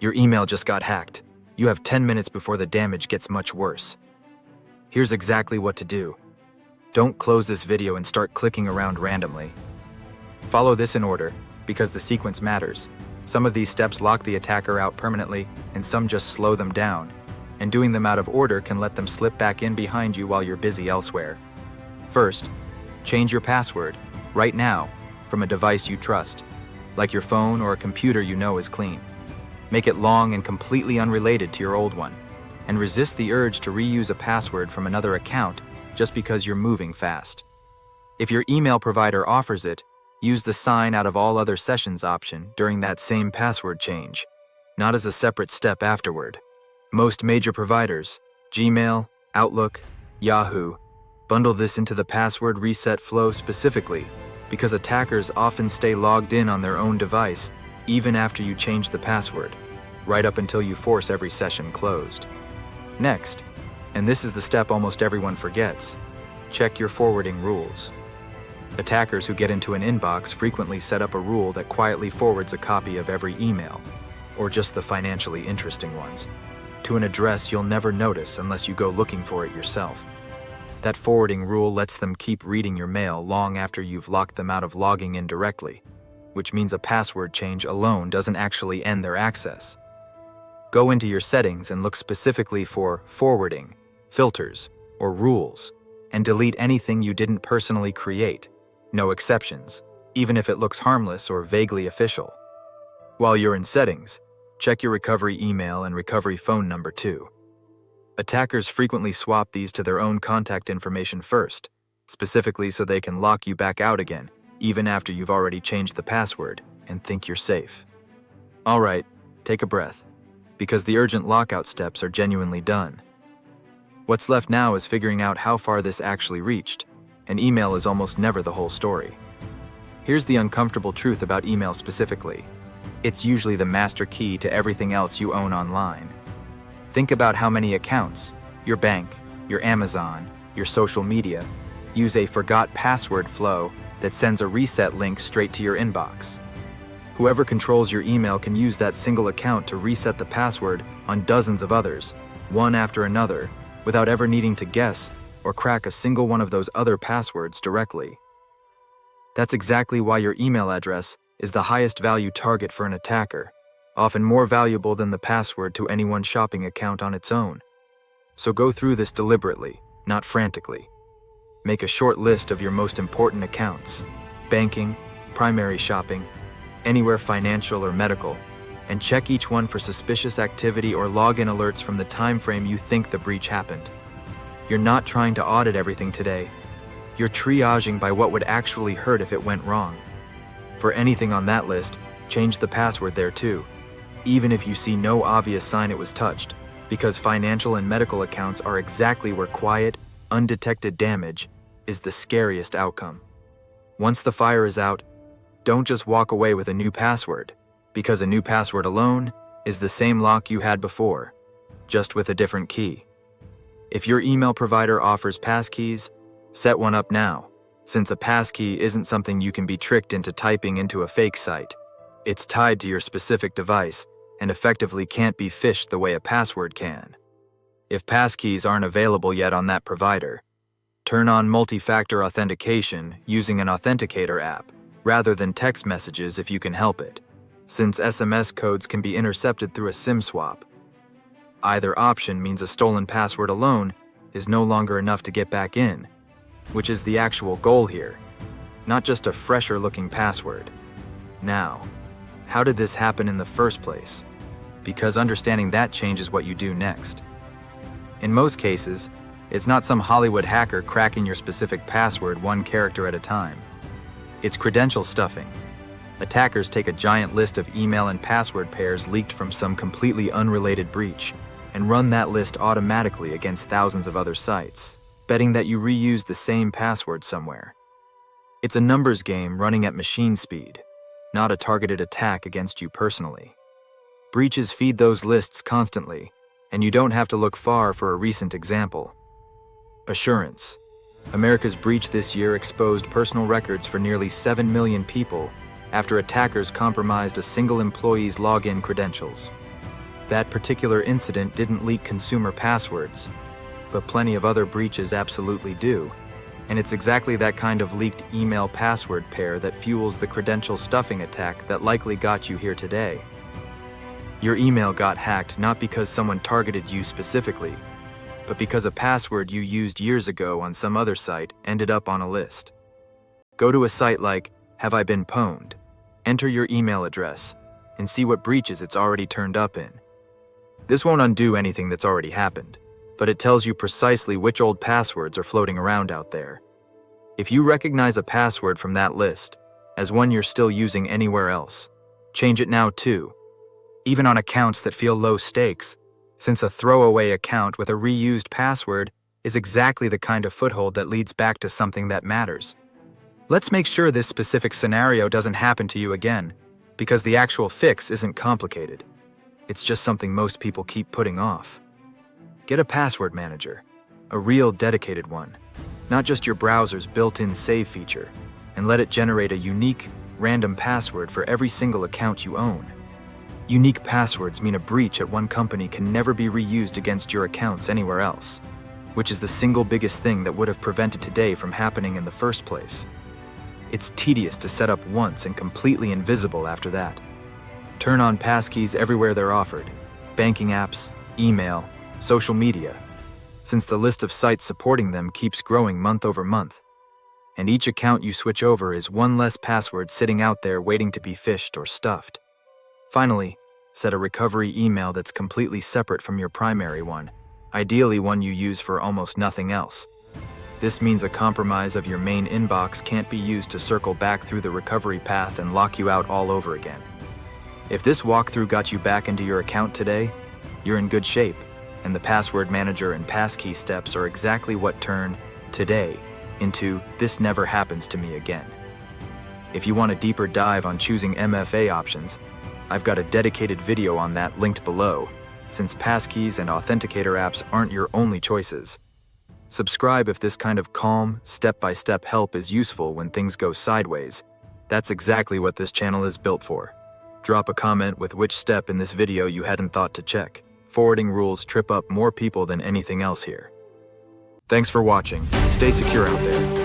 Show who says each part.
Speaker 1: Your email just got hacked. You have 10 minutes before the damage gets much worse. Here's exactly what to do. Don't close this video and start clicking around randomly. Follow this in order, because the sequence matters. Some of these steps lock the attacker out permanently, and some just slow them down. And doing them out of order can let them slip back in behind you while you're busy elsewhere. First, change your password, right now, from a device you trust, like your phone or a computer you know is clean. Make it long and completely unrelated to your old one, and resist the urge to reuse a password from another account just because you're moving fast. If your email provider offers it, use the sign out of all other sessions option during that same password change, not as a separate step afterward. Most major providers, Gmail, Outlook, Yahoo, bundle this into the password reset flow specifically because attackers often stay logged in on their own device even after you change the password, right up until you force every session closed. Next, and this is the step almost everyone forgets, check your forwarding rules. Attackers who get into an inbox frequently set up a rule that quietly forwards a copy of every email, or just the financially interesting ones, to an address you'll never notice unless you go looking for it yourself. That forwarding rule lets them keep reading your mail long after you've locked them out of logging in directly, which means a password change alone doesn't actually end their access. Go into your settings and look specifically for forwarding, filters, or rules, and delete anything you didn't personally create. No exceptions, even if it looks harmless or vaguely official. While you're in settings, check your recovery email and recovery phone number too. Attackers frequently swap these to their own contact information first, specifically so they can lock you back out again, even after you've already changed the password and think you're safe. Alright, take a breath, because the urgent lockout steps are genuinely done. What's left now is figuring out how far this actually reached, and email is almost never the whole story. Here's the uncomfortable truth about email specifically. It's usually the master key to everything else you own online. Think about how many accounts, your bank, your Amazon, your social media, use a forgot password flow that sends a reset link straight to your inbox. Whoever controls your email can use that single account to reset the password on dozens of others, one after another, without ever needing to guess or crack a single one of those other passwords directly. That's exactly why your email address is the highest value target for an attacker, often more valuable than the password to any one shopping account on its own. So go through this deliberately, not frantically. Make a short list of your most important accounts, banking, primary shopping, anywhere financial or medical, and check each one for suspicious activity or login alerts from the time frame you think the breach happened. You're not trying to audit everything today. You're triaging by what would actually hurt if it went wrong. For anything on that list, change the password there too, even if you see no obvious sign it was touched, because financial and medical accounts are exactly where quiet, undetected damage is the scariest outcome. Once the fire is out, don't just walk away with a new password, because a new password alone is the same lock you had before, just with a different key. If your email provider offers passkeys, set one up now, since a passkey isn't something you can be tricked into typing into a fake site. It's tied to your specific device and effectively can't be phished the way a password can. If passkeys aren't available yet on that provider, turn on multi-factor authentication using an authenticator app rather than text messages if you can help it, since SMS codes can be intercepted through a SIM swap. Either option means a stolen password alone is no longer enough to get back in, which is the actual goal here, not just a fresher-looking password. Now, how did this happen in the first place? Because understanding that changes what you do next. In most cases, it's not some Hollywood hacker cracking your specific password one character at a time. It's credential stuffing. Attackers take a giant list of email and password pairs leaked from some completely unrelated breach and run that list automatically against thousands of other sites, betting that you reuse the same password somewhere. It's a numbers game running at machine speed, not a targeted attack against you personally. Breaches feed those lists constantly, and you don't have to look far for a recent example. Assurance. America's breach this year exposed personal records for nearly 7 million people after attackers compromised a single employee's login credentials. That particular incident didn't leak consumer passwords, but plenty of other breaches absolutely do. And it's exactly that kind of leaked email password pair that fuels the credential stuffing attack that likely got you here today. Your email got hacked not because someone targeted you specifically, but because a password you used years ago on some other site ended up on a list. Go to a site like Have I Been Pwned, enter your email address, and see what breaches it's already turned up in. This won't undo anything that's already happened, but it tells you precisely which old passwords are floating around out there. If you recognize a password from that list as one you're still using anywhere else, change it now too, even on accounts that feel low stakes, since a throwaway account with a reused password is exactly the kind of foothold that leads back to something that matters. Let's make sure this specific scenario doesn't happen to you again, because the actual fix isn't complicated. It's just something most people keep putting off. Get a password manager, a real dedicated one, not just your browser's built-in save feature, and let it generate a unique, random password for every single account you own. Unique passwords mean a breach at one company can never be reused against your accounts anywhere else, which is the single biggest thing that would have prevented today from happening in the first place. It's tedious to set up once and completely invisible after that. Turn on passkeys everywhere they're offered: banking apps, email, social media, since the list of sites supporting them keeps growing month over month. And each account you switch over is one less password sitting out there waiting to be phished or stuffed. Finally, set a recovery email that's completely separate from your primary one, ideally one you use for almost nothing else. This means a compromise of your main inbox can't be used to circle back through the recovery path and lock you out all over again. If this walkthrough got you back into your account today, you're in good shape, and the password manager and passkey steps are exactly what turn today into this never happens to me again. If you want a deeper dive on choosing MFA options, I've got a dedicated video on that linked below, since passkeys and authenticator apps aren't your only choices. Subscribe if this kind of calm, step-by-step help is useful when things go sideways. That's exactly what this channel is built for. Drop a comment with which step in this video you hadn't thought to check. Forwarding rules trip up more people than anything else here. Thanks for watching. Stay secure out there.